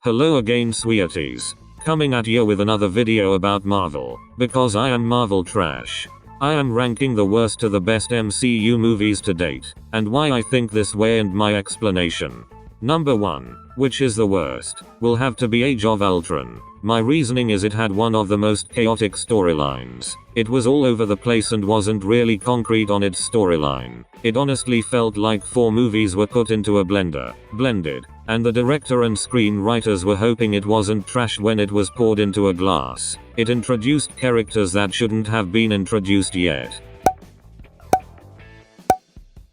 Hello again, sweeties. Coming at you with another video about Marvel, because I am Marvel trash. I am ranking the worst to the best MCU movies to date, and why I think this way and my explanation. Number 1, which is the worst, will have to be Age of Ultron. My reasoning is it had one of the most chaotic storylines. It was all over the place and wasn't really concrete on its storyline. It honestly felt like 4 movies were put into a blended, and the director and screenwriters were hoping it wasn't trash when it was poured into a glass. It introduced characters that shouldn't have been introduced yet.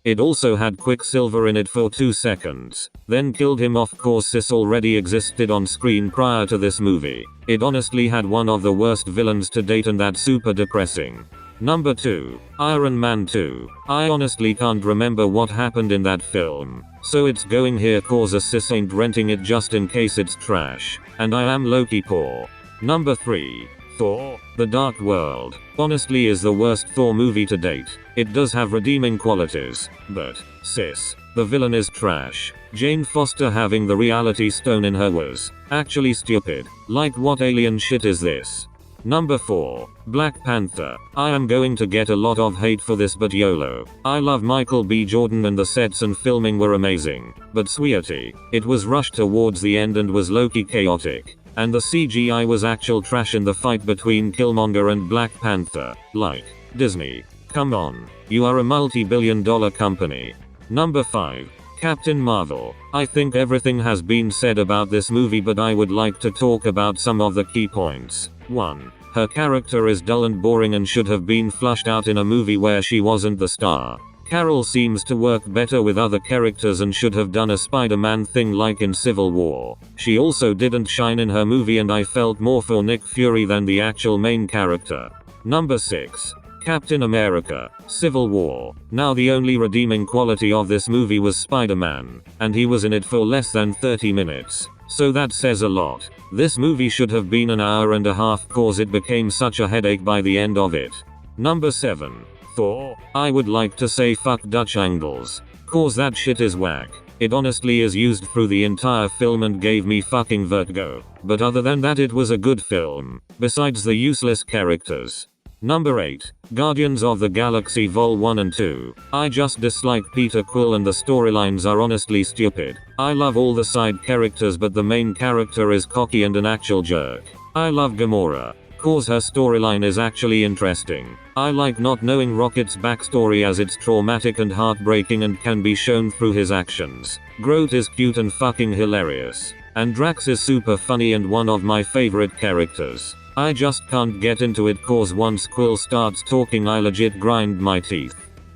It also had Quicksilver in it for 2 seconds, then killed him off course. This already existed on screen prior to this movie. It honestly had one of the worst villains to date and that's super depressing. Number 2, Iron Man 2. I honestly can't remember what happened in that film, so it's going here cause a sis ain't renting it just in case it's trash, and I am low-key poor. Number 3, Thor: The Dark World. Honestly is the worst Thor movie to date. It does have redeeming qualities, but, sis, the villain is trash. Jane Foster having the reality stone in her was actually stupid. Like, what alien shit is this? Number 4, Black Panther. I am going to get a lot of hate for this, but YOLO. I love Michael B. Jordan and the sets and filming were amazing. But sweetie, it was rushed towards the end and was low-key chaotic. And the CGI was actual trash in the fight between Killmonger and Black Panther. Like, Disney, come on. You are a multi-billion-dollar company. Number 5, Captain Marvel. I think everything has been said about this movie, but I would like to talk about some of the key points. 1. Her character is dull and boring and should have been flushed out in a movie where she wasn't the star. Carol seems to work better with other characters and should have done a Spider-Man thing like in Civil War. She also didn't shine in her movie and I felt more for Nick Fury than the actual main character. Number 6, Captain America: Civil War. Now the only redeeming quality of this movie was Spider-Man, and he was in it for less than 30 minutes. So that says a lot. This movie should have been an hour and a half cause it became such a headache by the end of it. Number 7, Thor. I would like to say fuck Dutch angles, cause that shit is whack. It honestly is used through the entire film and gave me fucking vertigo. But other than that it was a good film, besides the useless characters. Number 8, Guardians of the Galaxy Vol 1 and 2. I just dislike Peter Quill and the storylines are honestly stupid. I love all the side characters but the main character is cocky and an actual jerk. I love Gamora, cause her storyline is actually interesting. I like not knowing Rocket's backstory as it's traumatic and heartbreaking and can be shown through his actions. Groot is cute and fucking hilarious. And Drax is super funny and one of my favorite characters. I just can't get into it cause once Quill starts talking I legit grind my teeth.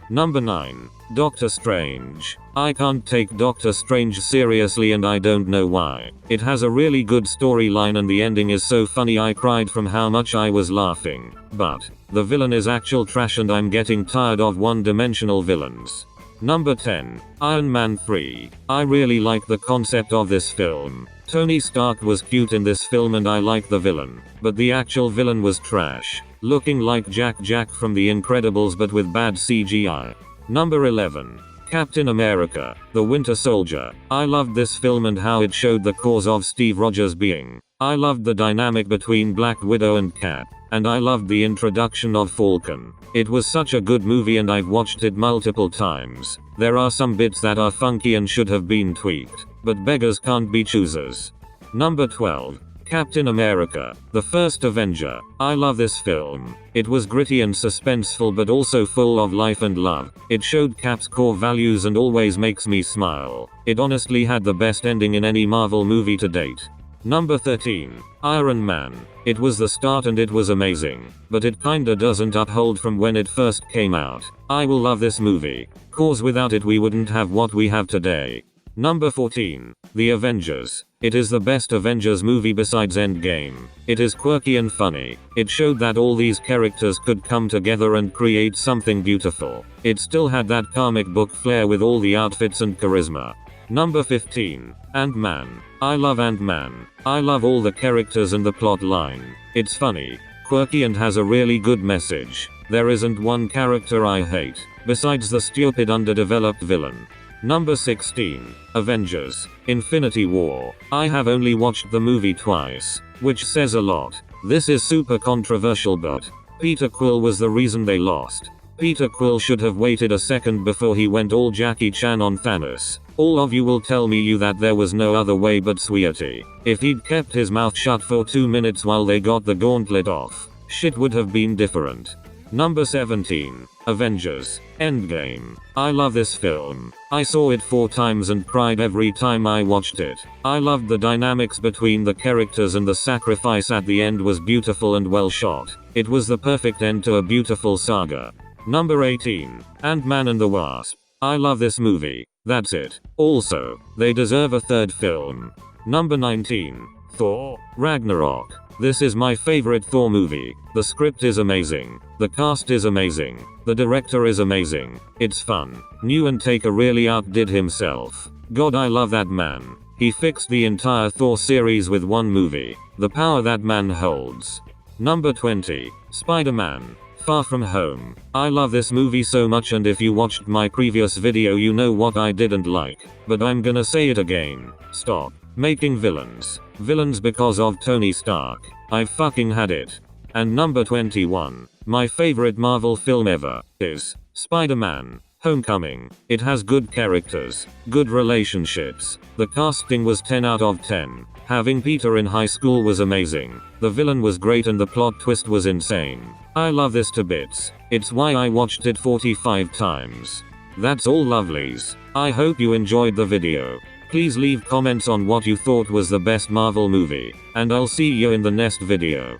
Number 9, Doctor Strange. I can't take Doctor Strange seriously and I don't know why. It has a really good storyline and the ending is so funny I cried from how much I was laughing. But, the villain is actual trash and I'm getting tired of one-dimensional villains. Number 10, Iron Man 3. I really like the concept of this film. Tony Stark was cute in this film and I like the villain, but the actual villain was trash, looking like Jack from The Incredibles but with bad CGI. Number 11, Captain America: The Winter Soldier. I loved this film and how it showed the cause of Steve Rogers' being. I loved the dynamic between Black Widow and Cap, and I loved the introduction of Falcon. It was such a good movie and I've watched it multiple times. There are some bits that are funky and should have been tweaked, but beggars can't be choosers. Number 12, Captain America: The First Avenger. I love this film. It was gritty and suspenseful but also full of life and love. It showed Cap's core values and always makes me smile. It honestly had the best ending in any Marvel movie to date. Number 13, Iron Man. It was the start and it was amazing, but it kinda doesn't uphold from when it first came out. I will love this movie, cause without it we wouldn't have what we have today. Number 14, The Avengers. It is the best Avengers movie besides Endgame. It is quirky and funny. It showed that all these characters could come together and create something beautiful. It still had that comic book flair with all the outfits and charisma. Number 15, Ant-Man. I love Ant-Man. I love all the characters and the plot line. It's funny, quirky and has a really good message. There isn't one character I hate, besides the stupid underdeveloped villain. Number 16. Avengers: Infinity War. I have only watched the movie twice, which says a lot. This is super controversial, but Peter Quill was the reason they lost. Peter Quill should have waited a second before he went all Jackie Chan on Thanos. All of you will tell me that there was no other way but sweetie. If he'd kept his mouth shut for 2 minutes while they got the gauntlet off, shit would have been different. Number 17. Avengers: Endgame. I love this film. I saw it 4 times and cried every time I watched it. I loved the dynamics between the characters, and the sacrifice at the end was beautiful and well shot. It was the perfect end to a beautiful saga. Number 18. Ant-Man and the Wasp. I love this movie. That's it. Also, they deserve a 3rd film. Number 19. Thor: Ragnarok. This is my favorite Thor movie. The script is amazing. The cast is amazing. The director is amazing. It's fun. New Taker really outdid himself. God, I love that man. He fixed the entire Thor series with one movie. The power that man holds. Number 20. Spider-Man: Far From Home. I love this movie so much, and if you watched my previous video you know what I didn't like. But I'm gonna say it again. Stop making villains. Villains because of Tony Stark. I've fucking had it. And number 21. My favorite Marvel film ever is Spider-Man: Homecoming. It has good characters, good relationships. The casting was 10 out of 10. Having Peter in high school was amazing. The villain was great and the plot twist was insane. I love this to bits. It's why I watched it 45 times. That's all, lovelies. I hope you enjoyed the video. Please leave comments on what you thought was the best Marvel movie, and I'll see you in the next video.